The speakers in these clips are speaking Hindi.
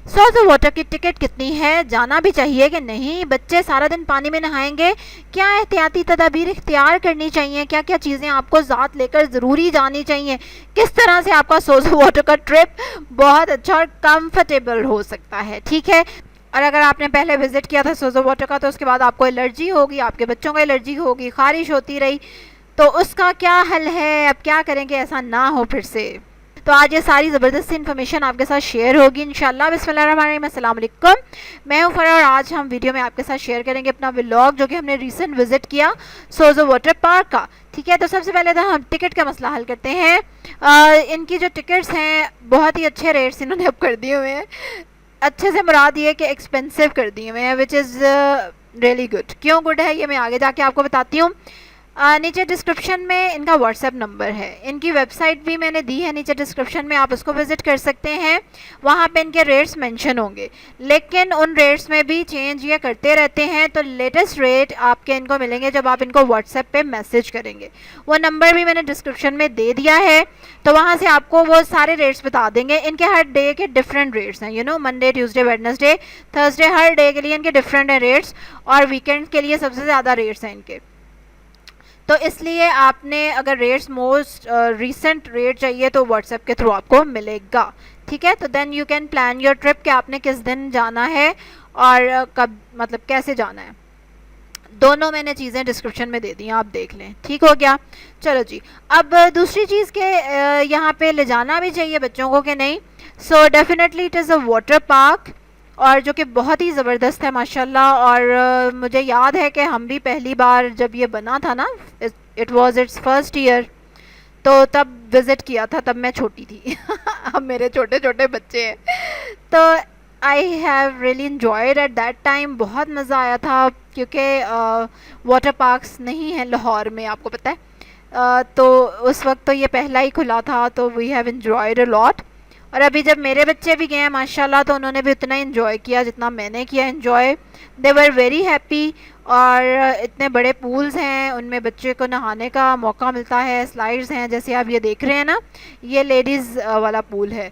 सो वाटर की टिकट कितनी है, जाना भी चाहिए कि नहीं, बच्चे सारा दिन पानी में नहाएंगे, क्या एहतियाती तदाबीर इख्तियार करनी चाहिए, क्या क्या चीज़ें आपको साथ लेकर ज़रूरी जानी चाहिए, किस तरह से आपका सोजो वाटर का ट्रिप बहुत अच्छा और कंफर्टेबल हो सकता है। ठीक है, और अगर आपने पहले विजिट किया था सोजो वाटर का तो उसके बाद आपको एलर्जी होगी, आपके बच्चों को एलर्जी होगी, खारिश होती रही, तो उसका क्या हल है, अब क्या करेंगे ऐसा ना हो फिर से। तो आज ये सारी ज़बरदस्त इन्फॉर्मेशन आपके साथ शेयर होगी इंशाल्लाह। बिस्मिल्लाहिर्रहमानिर्रहीम, अस्सलाम वालेकुम। मैं हूँ फरा और आज हम वीडियो में आपके साथ शेयर करेंगे अपना व्लॉग जो कि हमने रिसेंट विजिट किया सोजो वाटर पार्क का। ठीक है, तो सबसे पहले तो हम टिकट का मसला हल करते हैं। इनकी जो टिकट्स हैं बहुत ही अच्छे रेट्स इन्होंने अब कर दिए हुए हैं। अच्छे से मुराद ये कि एक्सपेंसिव कर दिए हुए हैं, विच इज़ रियली गुड। क्यों गुड है ये मैं आगे जाके आपको बताती हूँ। नीचे डिस्क्रिप्शन में इनका व्हाट्सएप नंबर है, इनकी वेबसाइट भी मैंने दी है नीचे डिस्क्रिप्शन में, आप उसको विज़िट कर सकते हैं। वहाँ पे इनके रेट्स मेंशन होंगे, लेकिन उन रेट्स में भी चेंज ये करते रहते हैं। तो लेटेस्ट रेट आपके इनको मिलेंगे जब आप इनको व्हाट्सएप पे मैसेज करेंगे। वो नंबर भी मैंने डिस्क्रिप्शन में दे दिया है, तो वहाँ से आपको वो सारे रेट्स बता देंगे। इनके हर डे के डिफरेंट रेट्स हैं, you know, Monday Tuesday Wednesday Thursday, her day के लिए इनके डिफरेंट हैं रेट्स, और वीकेंड के लिए सबसे ज़्यादा रेट्स हैं इनके। तो इसलिए आपने अगर रेट्स मोस्ट रीसेंट रेट चाहिए तो व्हाट्सएप के थ्रू आपको मिलेगा। ठीक है, तो then you can plan your trip कि आपने किस दिन जाना है और कब, मतलब कैसे जाना है। दोनों मैंने चीज़ें डिस्क्रिप्शन में दे दी हैं, आप देख लें। ठीक हो गया, चलो जी। अब दूसरी चीज़ के यहाँ पे ले जाना भी चाहिए बच्चों को कि नहीं। So definitely it is a water park, और जो कि बहुत ही ज़बरदस्त है माशाल्लाह। और मुझे याद है कि हम भी पहली बार जब ये बना था ना, it was it's first year, तो तब विज़िट किया था, तब मैं छोटी थी अब मेरे छोटे छोटे बच्चे हैं। तो I have really enjoyed at that time, बहुत मज़ा आया था, क्योंकि वाटर पार्क्स नहीं है लाहौर में, आपको पता है। तो उस वक्त तो ये पहला ही खुला था, तो we have enjoyed a lot. और अभी जब मेरे बच्चे भी गए हैं माशाल्लाह, तो उन्होंने भी उतना इन्जॉय किया जितना मैंने किया enjoy. They were very happy. और इतने बड़े पूल्स हैं, उनमें बच्चे को नहाने का मौका मिलता है, स्लाइड्स हैं जैसे आप ये देख रहे हैं ना, ये लेडीज़ वाला पूल है,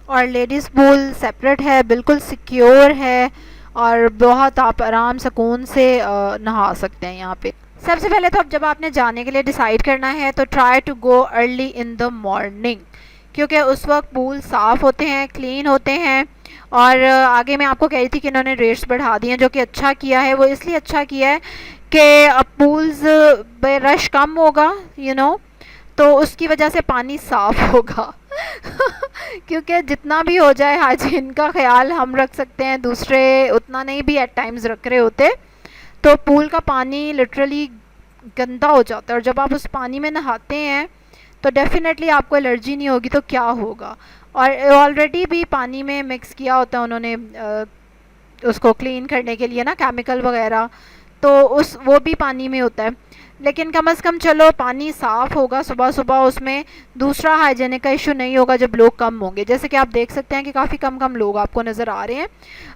और लेडीज़ पूल सेपरेट है, बिल्कुल सिक्योर है, और बहुत आप आराम सुकून से नहा सकते हैं यहाँ पे। सबसे पहले तो अब जब आपने जाने के लिए डिसाइड करना है तो try to go early in the morning, क्योंकि उस वक्त पूल साफ़ होते हैं, क्लीन होते हैं। और आगे मैं आपको कह रही थी कि इन्होंने रेट्स बढ़ा दिए हैं, जो कि अच्छा किया है। वो इसलिए अच्छा किया है कि अब पूल्स में रश कम होगा, यू नो, तो उसकी वजह से पानी साफ़ होगा क्योंकि जितना भी हो जाए हाइजीन का ख्याल हम रख सकते हैं, दूसरे उतना नहीं भी एट टाइम्स रख रहे होते, तो पूल का पानी लिटरली गंदा हो जाता है। और जब आप उस पानी में नहाते हैं तो डेफिनेटली आपको एलर्जी नहीं होगी तो क्या होगा। और ऑलरेडी भी पानी में मिक्स किया होता है उन्होंने उसको क्लीन करने के लिए ना, केमिकल वगैरह, तो उस वो भी पानी में होता है। लेकिन कम से कम चलो पानी साफ़ होगा सुबह सुबह, उसमें दूसरा हाइजीनिक का इशू नहीं होगा जब लोग कम होंगे। जैसे कि आप देख सकते हैं कि काफ़ी कम कम लोग आपको नज़र आ रहे हैं,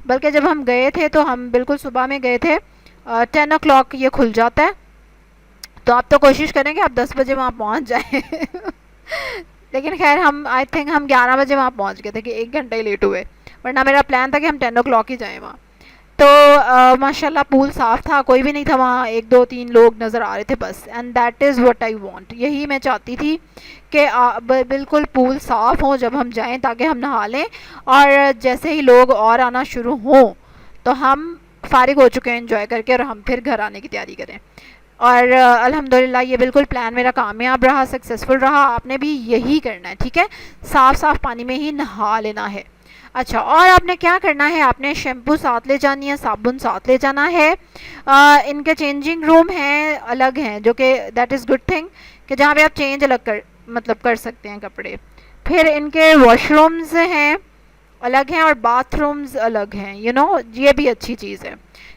बल्कि जब हम गए थे तो हम बिल्कुल सुबह में गए थे, 10 o'clock ये खुल जाता है, तो आप तो कोशिश करें कि आप 10 बजे वहाँ पहुँच जाएं लेकिन खैर हम आई थिंक हम 11 बजे वहाँ पहुँच गए थे, कि 1 घंटा ही लेट हुए, वरना मेरा प्लान था कि हम 10 o'clock ही जाएं वहाँ। तो माशाल्लाह पूल साफ़ था, कोई भी नहीं था वहाँ, 1 2 3 लोग नज़र आ रहे थे बस। And that is what I want, यही मैं चाहती थी कि बिल्कुल पूल साफ़ हो जब हम जाएं, ताकि हम नहा लें, और जैसे ही लोग और आना शुरू हों तो हम फ़ारिग हो चुके हैं एंजॉय करके, और हम फिर घर आने की तैयारी करें। और अल्हम्दुलिल्लाह ये बिल्कुल प्लान मेरा कामयाब रहा, सक्सेसफुल रहा। आपने भी यही करना है, ठीक है, साफ़ साफ़ पानी में ही नहा लेना है। अच्छा, और आपने क्या करना है, आपने शैम्पू साथ ले जानी है, साबुन साथ ले जाना है। इनके चेंजिंग रूम हैं, अलग हैं, जो कि दैट इज़ गुड थिंग, कि जहाँ पे आप चेंज अलग कर सकते हैं कपड़े। फिर इनके वॉशरूम्स हैं, अलग हैं, और बाथरूम्स अलग हैं, यू नो, ये भी अच्छी चीज़ है,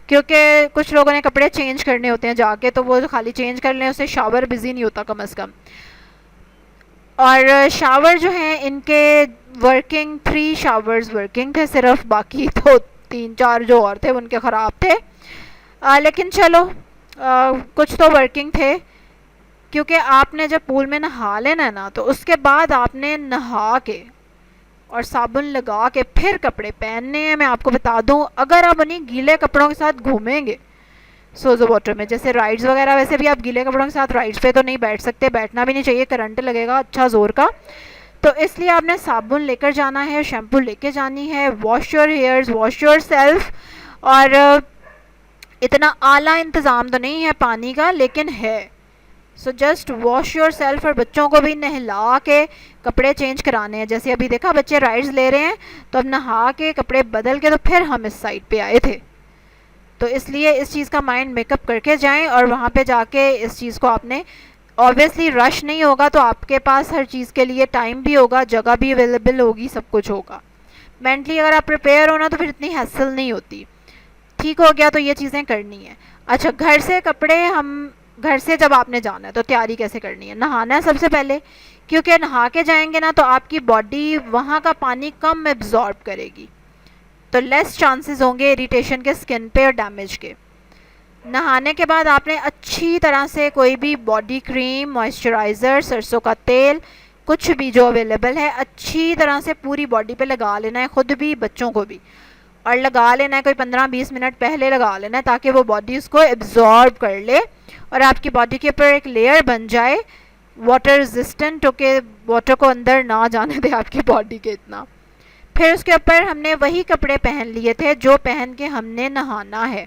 क्योंकि कुछ लोगों ने कपड़े चेंज करने होते हैं जाके, तो वो खाली चेंज कर लें, उससे शावर बिजी नहीं होता कम से कम। और शावर जो हैं इनके वर्किंग, 3 शावर्स वर्किंग थे सिर्फ, बाकी तो 3 4 जो और थे उनके ख़राब थे। लेकिन चलो कुछ तो वर्किंग थे, क्योंकि आपने जब पूल में नहा लेना है ना, तो उसके बाद आपने नहा के और साबुन लगा के फिर कपड़े पहनने हैं। मैं आपको बता दूं, अगर आप उन्हीं गीले कपड़ों के साथ घूमेंगे सोजो वाटर में, जैसे राइड्स वगैरह, वैसे भी आप गीले कपड़ों के साथ राइड्स पे तो नहीं बैठ सकते, बैठना भी नहीं चाहिए, करंट लगेगा अच्छा ज़ोर का। तो इसलिए आपने साबुन लेकर जाना है, शैम्पू लेके जानी है, wash your hairs, wash your self. और इतना आला इंतज़ाम तो नहीं है पानी का, लेकिन है। So just wash your self. और बच्चों को भी नहला के कपड़े चेंज कराने हैं। जैसे अभी देखा बच्चे राइड्स ले रहे हैं, तो अब नहा के कपड़े बदल के तो फिर हम इस साइड पे आए थे। तो इसलिए इस चीज़ का माइंड मेकअप करके जाएं, और वहाँ पे जाके इस चीज़ को आपने, ऑब्वियसली रश नहीं होगा तो आपके पास हर चीज़ के लिए टाइम भी होगा, जगह भी अवेलेबल होगी, सब कुछ होगा। मेंटली अगर आप प्रिपेयर हो ना तो फिर इतनी हैसल नहीं होती। ठीक हो गया, तो ये चीज़ें करनी है। अच्छा, घर से कपड़े, हम घर से जब आपने जाना है तो तैयारी कैसे करनी है? नहाना है सबसे पहले, क्योंकि नहा के जाएंगे ना तो आपकी बॉडी वहाँ का पानी कम एब्जॉर्ब करेगी, तो लेस चांसेस होंगे इरिटेशन के, स्किन पे और डैमेज के। नहाने के बाद आपने अच्छी तरह से कोई भी बॉडी क्रीम, मॉइस्चराइज़र, सरसों का तेल, कुछ भी जो अवेलेबल है, अच्छी तरह से पूरी बॉडी पे लगा लेना है, खुद भी बच्चों को भी। और लगा लेना है कोई 15-20 मिनट पहले लगा लेना है, ताकि वो बॉडी उसको एब्जॉर्ब कर ले और आपकी बॉडी के ऊपर एक लेयर बन जाए वाटर रेजिस्टेंट, ओके, वाटर को अंदर ना जाने दे आपकी बॉडी के इतना। फिर उसके ऊपर हमने वही कपड़े पहन लिए थे जो पहन के हमने नहाना है,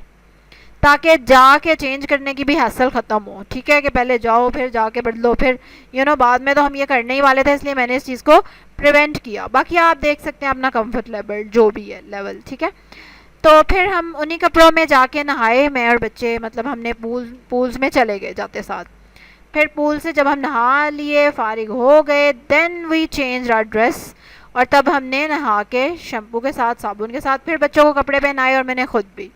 ताकि जाके चेंज करने की भी हैसल ख़त्म हो। ठीक है, कि पहले जाओ फिर जाके बदलो, फिर बाद में तो हम ये करने ही वाले थे, इसलिए मैंने इस चीज़ को प्रिवेंट किया। बाकी आप देख सकते हैं अपना कंफर्ट लेवल जो भी है लेवल, ठीक है। तो फिर हम उन्हीं कपड़ों में जाके नहाए, मैं और बच्चे, मतलब हमने पूल्स में चले गए जाते साथ। फिर पूल से जब हम नहा लिए, फारिग हो गए, then we change our dress, और तब हमने नहा के शैम्पू के साथ, साबुन के साथ, फिर बच्चों को कपड़े पहनाए और मैंने खुद भी।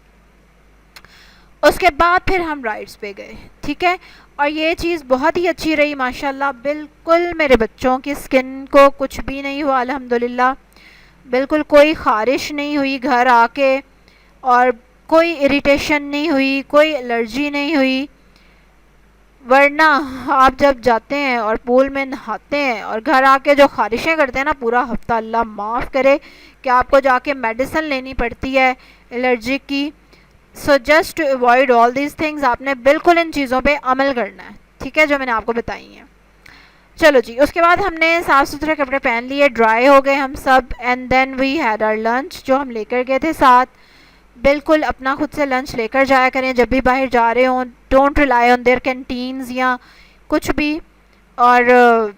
उसके बाद फिर हम राइड्स पे गए, ठीक है। और ये चीज़ बहुत ही अच्छी रही माशाल्लाह, बिल्कुल मेरे बच्चों की स्किन को कुछ भी नहीं हुआ अल्हम्दुलिल्लाह, बिल्कुल कोई ख़ारिश नहीं हुई घर आके, और कोई इरिटेशन नहीं हुई, कोई एलर्जी नहीं हुई। वरना आप जब जाते हैं और पूल में नहाते हैं और घर आके जो ख़ारिशें करते हैं ना पूरा हफ्ता, अल्लाह माफ़ करे कि आपको जाके मेडिसिन लेनी पड़ती है एलर्जी की। So just to avoid all these things, आपने बिल्कुल इन चीज़ों पे अमल करना है, ठीक है, जो मैंने आपको बताई हैं। चलो जी, उसके बाद हमने साफ़ सुथरे कपड़े पहन लिए, ड्राई हो गए हम सब, and then we had our lunch जो हम लेकर गए थे साथ। बिल्कुल अपना खुद से लंच लेकर जाया करें जब भी बाहर जा रहे हों, don't rely on their canteens या कुछ भी। और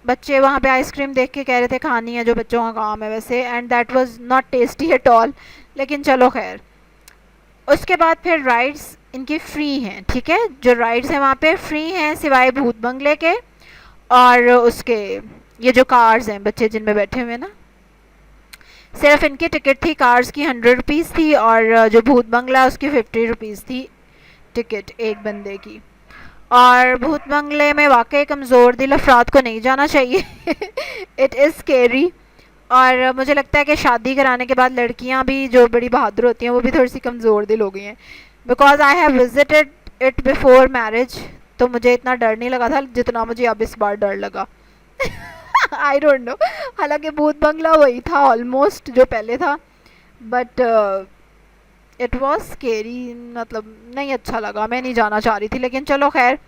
बच्चे वहाँ पे आइसक्रीम देख के कह रहे थे खानी है, जो बच्चों का काम है वैसे, and that was not tasty at all, लेकिन चलो खैर। उसके बाद फिर राइड्स इनकी फ्री हैं, ठीक है, जो राइड्स हैं वहाँ पे फ्री हैं सिवाय भूत बंगले के, और उसके ये जो कार्स हैं बच्चे जिनमें बैठे हुए ना, सिर्फ इनकी टिकट थी कार्स की 100 रुपीज़ थी, और जो भूत बंगला उसकी 50 रुपीज़ थी टिकट एक बंदे की। और भूत बंगले में वाकई कमज़ोर दिल अफराद को नहीं जाना चाहिए इट इज़ स्केरी। और मुझे लगता है कि शादी कराने के बाद लड़कियां भी जो बड़ी बहादुर होती हैं वो भी थोड़ी सी कमज़ोर दिल हो गई हैं, because I have visited it before marriage, तो मुझे इतना डर नहीं लगा था जितना मुझे अब इस बार डर लगा आई डोंट नो, हालांकि भूत बंगला वही था ऑलमोस्ट जो पहले था, बट इट वॉज स्केरी, मतलब नहीं अच्छा लगा, मैं नहीं जाना चाह रही थी, लेकिन चलो खैर।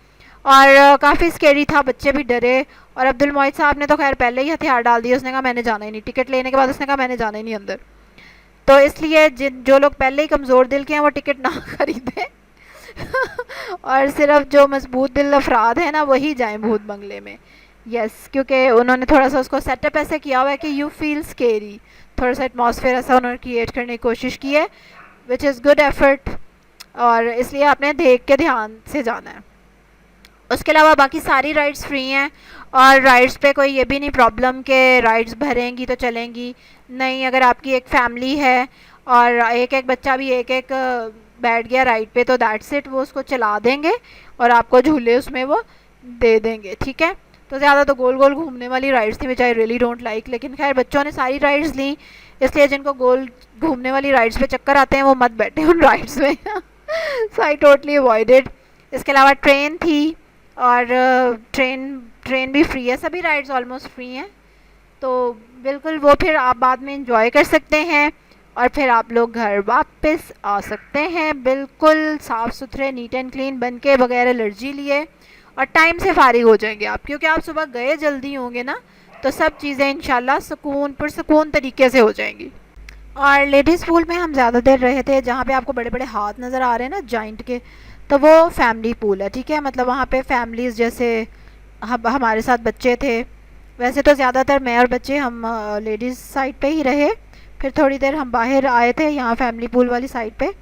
और काफ़ी स्केरी था, बच्चे भी डरे, और अब्दुल मोइद साहब ने तो खैर पहले ही हथियार डाल दिए, उसने कहा मैंने जाना ही नहीं, टिकट लेने के बाद उसने कहा मैंने जाना ही नहीं अंदर। तो इसलिए जो लोग पहले ही कमज़ोर दिल के हैं वो टिकट ना खरीदें और सिर्फ जो मजबूत दिल अफराद हैं ना वही जाएं भूत बंगले में। यस, क्योंकि उन्होंने थोड़ा सा उसको सेटअप ऐसे किया हुआ है कि यू फील स्केरी, थोड़ा सा एटमॉस्फेयर ऐसा उन्होंने क्रिएट करने की कोशिश की है, विच इज़ गुड एफर्ट, और इसलिए आपने देख के ध्यान से जाना है। उसके अलावा बाकी सारी राइड्स फ्री हैं, और राइड्स पे कोई ये भी नहीं प्रॉब्लम कि राइड्स भरेंगी तो चलेंगी, नहीं, अगर आपकी एक फैमिली है और एक एक बच्चा भी एक एक बैठ गया राइड पे तो दैट्स इट, वो उसको चला देंगे और आपको झूले उसमें वो दे देंगे, ठीक है। तो ज़्यादा तो गोल गोल घूमने वाली राइड्स थी विच आई रियली डोंट लाइक, लेकिन खैर बच्चों ने सारी राइड्स ली, इसलिए जिनको गोल घूमने वाली राइड्स पे चक्कर आते हैं वो मत बैठे उन राइड्स में सो आई टोटली अवॉइडेड। इसके अलावा ट्रेन थी, और ट्रेन भी फ्री है, सभी राइड्स ऑलमोस्ट फ्री हैं, तो बिल्कुल वो फिर आप बाद में इंजॉय कर सकते हैं और फिर आप लोग घर वापस आ सकते हैं बिल्कुल साफ़ सुथरे नीट एंड क्लीन बन के, बगैर एलर्जी लिए, और टाइम से फारिग हो जाएंगे आप, क्योंकि आप सुबह गए जल्दी होंगे ना, तो सब चीज़ें इंशाल्लाह सुकून पुरसुकून तरीके से हो जाएंगी। और लेडीज़ पूल में हम ज़्यादा देर रहे थे, जहाँ पे आपको बड़े बड़े हाथ नज़र आ रहे हैं ना जाइंट के, तो वो फैमिली पूल है, ठीक है। मतलब वहाँ पे फैमिलीज़ जैसे हमारे साथ बच्चे थे, वैसे तो ज़्यादातर मैं और बच्चे हम लेडीज़ साइड पे ही रहे, फिर थोड़ी देर हम बाहर आए थे यहाँ फैमिली पूल वाली साइड पे,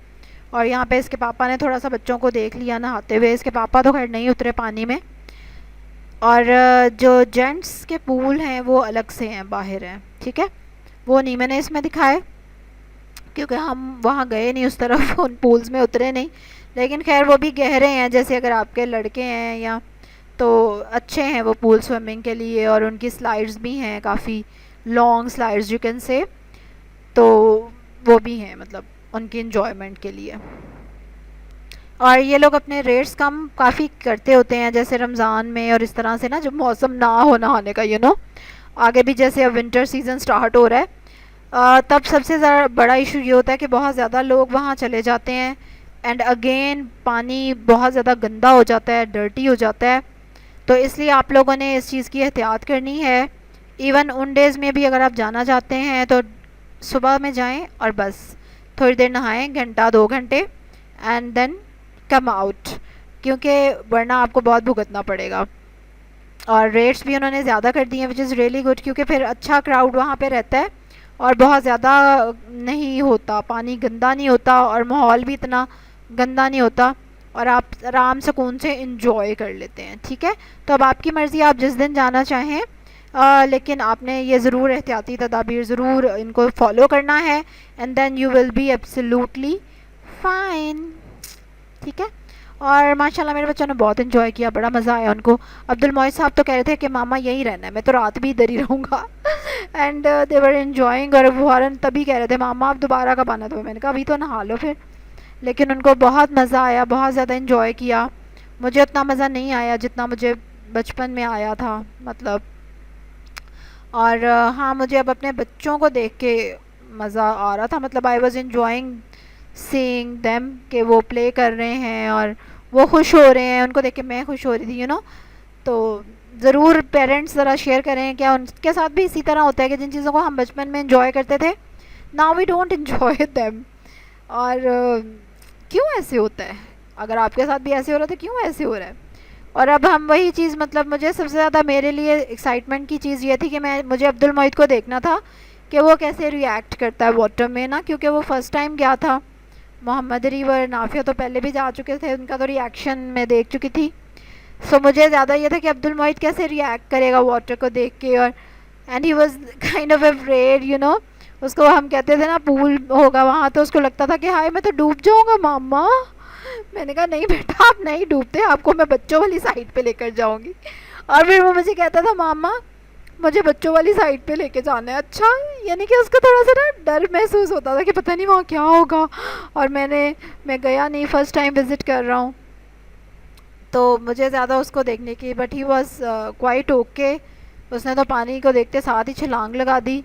और यहाँ पे इसके पापा ने थोड़ा सा बच्चों को देख लिया नहाते हुए। इसके पापा तो खैर नहीं उतरे पानी में। और जो जेंट्स के पूल हैं वो अलग से हैं, बाहर हैं, ठीक है। वो नहीं मैंने इसमें दिखाए क्योंकि हम वहाँ गए नहीं उस तरफ उन पूल्स में उतरे नहीं, लेकिन खैर वो भी गहरे हैं, जैसे अगर आपके लड़के हैं या तो अच्छे हैं वो पूल स्विमिंग के लिए, और उनकी स्लाइड्स भी हैं, काफ़ी long slides you can say, तो वो भी हैं मतलब उनकी इन्जॉयमेंट के लिए। और ये लोग अपने रेट्स कम काफ़ी करते होते हैं, जैसे रमज़ान में और इस तरह से ना, जब मौसम ना हो नहाने का, आगे भी जैसे अब विंटर सीज़न स्टार्ट हो रहा है, तब सबसे ज़्यादा बड़ा इशू ये होता है कि बहुत ज़्यादा लोग वहाँ चले जाते हैं, एंड अगेन पानी बहुत ज़्यादा गंदा हो जाता है, डर्टी हो जाता है। तो इसलिए आप लोगों ने इस चीज़ की एहतियात करनी है। इवन उन डेज़ में भी अगर आप जाना चाहते हैं तो सुबह में जाएं और बस थोड़ी देर नहाएं, घंटा 2 घंटे, एंड देन कम आउट, क्योंकि वरना आपको बहुत भुगतना पड़ेगा। और रेट्स भी उन्होंने ज़्यादा कर दिए हैं, विच इज़ रियली गुड, क्योंकि फिर अच्छा क्राउड वहाँ पे रहता है और बहुत ज़्यादा नहीं होता, पानी गंदा नहीं होता और माहौल भी इतना गंदा नहीं होता, और आप आराम सुकून से इंजॉय कर लेते हैं, ठीक है। तो अब आपकी मर्ज़ी, आप जिस दिन जाना चाहें, लेकिन आपने ये ज़रूर एहतियाती तदाबीर ज़रूर इनको फॉलो करना है, and then you will be absolutely fine, ठीक है। और माशाल्लाह मेरे बच्चों ने बहुत इन्जॉय किया, बड़ा मज़ा आया उनको। अब्दुल मोइस साहब तो कह रहे थे कि मामा यहीं रहना है, मैं तो रात भी इधर ही रहूँगा एंड दे वर इन्जॉइंग। और फौरन तभी कह रहे थे मामा आप दोबारा कब आना, तो मैंने कहा अभी तो नहा लो फिर। लेकिन उनको बहुत मज़ा आया, बहुत ज़्यादा इन्जॉय किया। मुझे उतना मज़ा नहीं आया जितना मुझे बचपन में आया था, मतलब। और हाँ, मुझे अब अपने बच्चों को देख के मज़ा आ रहा था, मतलब I was enjoying seeing them, कि वो प्ले कर रहे हैं और वो खुश हो रहे हैं, उनको देख के मैं खुश हो रही थी, तो ज़रूर पेरेंट्स ज़रा शेयर करें, क्या उनके साथ भी इसी तरह होता है कि जिन चीज़ों को हम बचपन में इंजॉय करते थे, now we don't enjoy them. और क्यों ऐसे होता है? अगर आपके साथ भी ऐसे हो रहा था, क्यों ऐसे हो रहा है? और अब हम वही चीज़, मतलब मुझे सबसे ज़्यादा मेरे लिए एक्साइटमेंट की चीज़ ये थी कि मुझे अब्दुल मोहित को देखना था कि वो कैसे रिएक्ट करता है वाटर में ना, क्योंकि वो फ़र्स्ट टाइम गया था। मोहम्मद रिवर नाफिया तो पहले भी जा चुके थे, उनका तो रिएक्शन मैं देख चुकी थी। सो मुझे ज़्यादा ये था कि अब्दुल मोहित कैसे रिएक्ट करेगा वाटर को देख के, और and he was kind of afraid, उसको हम कहते थे ना पूल होगा वहाँ, तो उसको लगता था कि हाय मैं तो डूब जाऊँगा मामा। मैंने कहा नहीं बेटा आप नहीं डूबते, आपको मैं बच्चों वाली साइड पे लेकर जाऊँगी। और फिर वो मुझे कहता था मामा मुझे बच्चों वाली साइड पे लेके जाना है। अच्छा, यानी कि उसको थोड़ा सा ना डर महसूस होता था कि पता नहीं वहाँ क्या होगा, और मैं गया नहीं, फ़र्स्ट टाइम विज़िट कर रहा हूँ, तो मुझे ज़्यादा उसको देखने की, but he was quite okay. उसने तो पानी को देखते साथ ही छलांग लगा दी।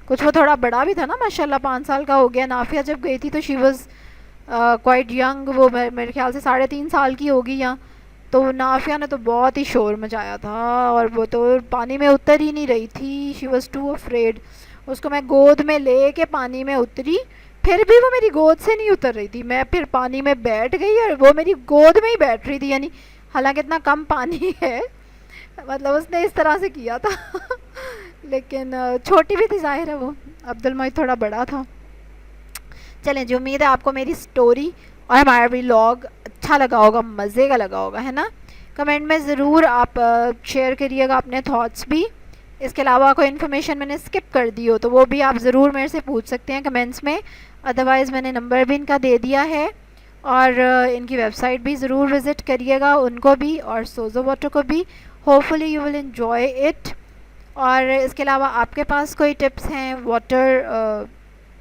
कुछ वो थोड़ा बड़ा भी था ना, माशाल्लाह 5 साल का हो गया। नाफिया जब गई थी तो शी वॉज़ क्वाइट यंग, वो मेरे ख्याल से 3.5 साल की होगी यहाँ। तो नाफिया ने तो बहुत ही शोर मचाया था, और वो तो पानी में उतर ही नहीं रही थी, शी वॉज़ टू अफ्रेड। उसको मैं गोद में ले के पानी में उतरी, फिर भी वो मेरी गोद से नहीं उतर रही थी। मैं फिर पानी में बैठ गई और वो मेरी गोद में ही बैठ रही थी, यानी हालांकि इतना कम पानी है, मतलब उसने इस तरह से किया था लेकिन छोटी भी थी ज़ाहिर है वो, अब्दुल मोहित थोड़ा बड़ा था। चलें जी, उम्मीद है आपको मेरी स्टोरी और हमारा व्लॉग अच्छा लगा होगा, मज़े का लगा होगा, है ना। कमेंट में ज़रूर आप शेयर करिएगा अपने थॉट्स भी। इसके अलावा कोई इन्फॉर्मेशन मैंने स्किप कर दी हो तो वो भी आप ज़रूर मेरे से पूछ सकते हैं कमेंट्स में। अदरवाइज़ मैंने नंबर भी इनका दे दिया है, और इनकी वेबसाइट भी ज़रूर विज़िट करिएगा, उनको भी और सोज़ो वाटर को भी। Hopefully you will enjoy it. और इसके अलावा आपके पास कोई टिप्स हैं वाटर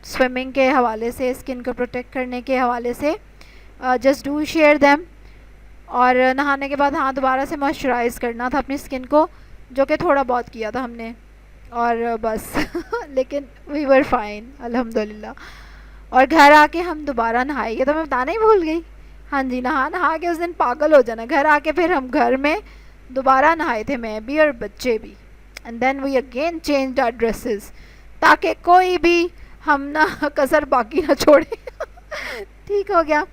स्विमिंग के हवाले से, स्किन को प्रोटेक्ट करने के हवाले से, जस्ट डू शेयर देम। और नहाने के बाद हाँ दोबारा से मॉइस्चराइज़ करना था अपनी स्किन को, जो कि थोड़ा बहुत किया था हमने। और बस लेकिन वी वर फाइन अल्हम्दुलिल्लाह। और घर आके हम दोबारा नहाए, ये तो मैं बताना ही भूल गई। हाँ जी, नहा नहा के उस दिन पागल हो जाना। घर आके फिर हम घर में दोबारा नहाए थे, मैं भी और बच्चे भी। And then we again changed our dresses, ताकि कोई भी हम ना कसर बाकी ना छोड़े। ठीक हो गया।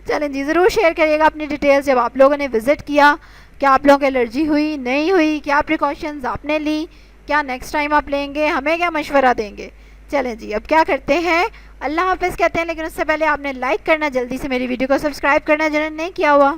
चलें जी, ज़रूर शेयर करिएगा अपनी डिटेल्स जब आप लोगों ने विज़िट किया। क्या आप लोगों को एलर्जी हुई, नहीं हुई, क्या प्रिकॉशंस आपने ली, क्या नेक्स्ट टाइम आप लेंगे, हमें क्या मशवरा देंगे। चलें जी, अब क्या करते हैं, अल्लाह हाफ़िज़ कहते हैं। लेकिन उससे पहले आपने लाइक करना, जल्दी से मेरी वीडियो को सब्सक्राइब करना जिन्होंने नहीं किया हुआ।